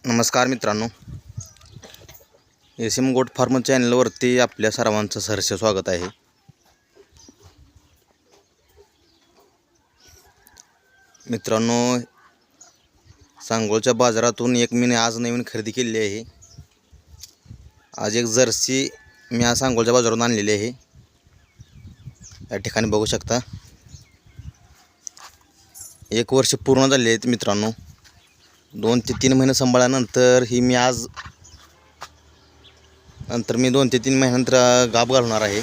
नमस्कार मित्रांनो, SM. Goat farm चॅनलवरती आपल्या सर्वांचं सहर्ष स्वागत आहे. मित्रांनो, सांगोलच्या बाजारातून मी आज नवीन खरेदी केली आहे. आज एक जर्सी मी आज सांगोलच्या बाजारातून आणलेली आहे. या ठिकाणी बघू शकता 1 वर्ष पूर्ण झाले आहेत मित्रांनो. 2 ते 3 महिने सांभाळल्यानंतर मी 2 ते 3 महिन्यानंतर गाभ घालणार आहे.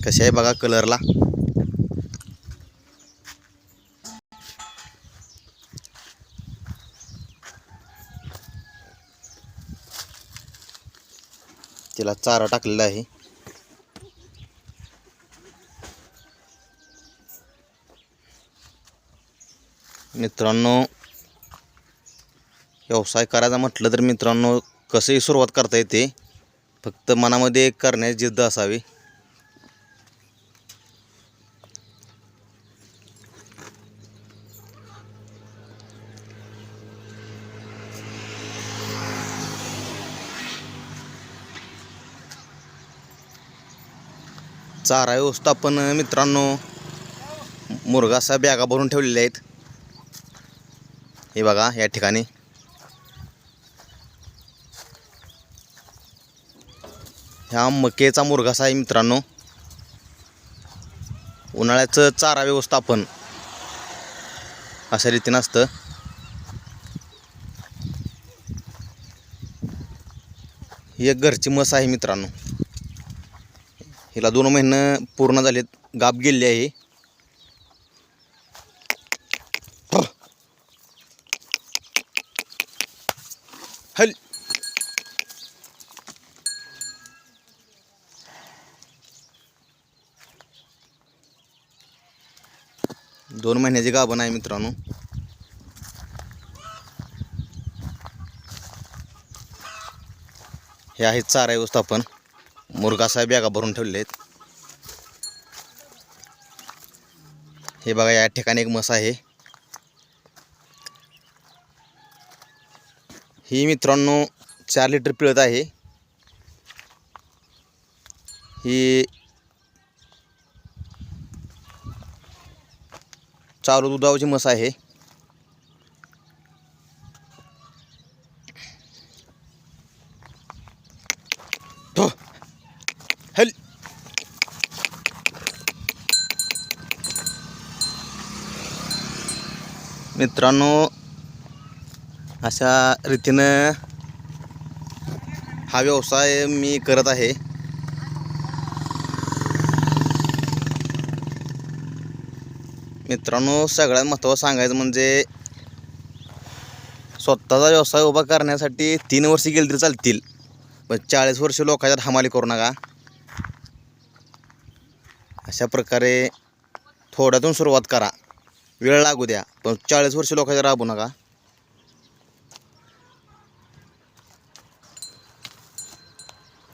कशी आहे बघा कलरला. तिला चारा टाकलेला आहे. मित्रांनो, व्यवसाय करायचा म्हटलं तर मित्रांनो कसंही सुरुवात करता येते, फक्त मनामध्ये करण्याची जिद्द असावी. चारा व्यवस्थापन मित्रांनो, मुरघासा बॅगा भरून ठेवलेल्या आहेत. हे बघा या ठिकाणी ह्या मकेचा मुरघासा आहे मित्रांनो. उन्हाळ्याचं चारा व्यवस्थापन अशा रीतीनं असतं. ही एक घरची म्हस आहे मित्रांनो. हिला 2 महिने पूर्ण झालेत, गाभ गेलेली आहे. हल दोन महिन्याची गाभण आहे मित्रांनो. हे आहे चारा व्यवस्थापन. मुरघासा बॅगा भरून ठेवलेले आहेत. हे बघा या ठिकाणी एक म्हस आहे. ही मित्रांनो 4 लिटर पिळत आहे. ही चालू दुधाची म्हस आहे. हल मित्रांनो, अशा रीतीनं हा व्यवसाय मी करत आहे. मित्रांनो, सगळ्यात महत्त्वाचं सांगायचं म्हणजे स्वतःचा व्यवसाय उभा करण्यासाठी 3 वर्ष गेली तरी चालतील, पण 40 वर्ष लोकांच्यात हमाली करू नका. अशा प्रकारे थोड्यातून सुरुवात करा, वेळ लागू द्या, पण 40 वर्ष लोकांच्या राबू नका.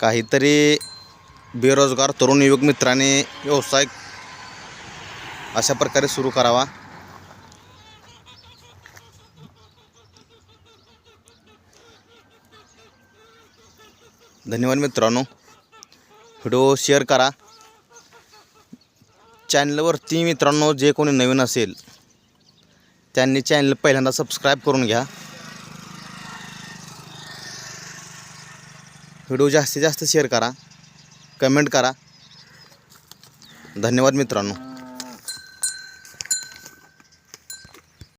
काहीतरी बेरोजगार तरुण युवक मित्राने व्यवसाय अशा प्रकारे सुरू करावा. धन्यवाद मित्रांनो. व्हिडिओ शेअर करा. चॅनलवरती मित्रांनो जे कोणी नवीन असेल त्यांनी चॅनल पहिल्यांदा सबस्क्राईब करून घ्या. व्हिडिओ जास्तीत जास्त शेअर करा, कमेंट करा. धन्यवाद मित्रांनो.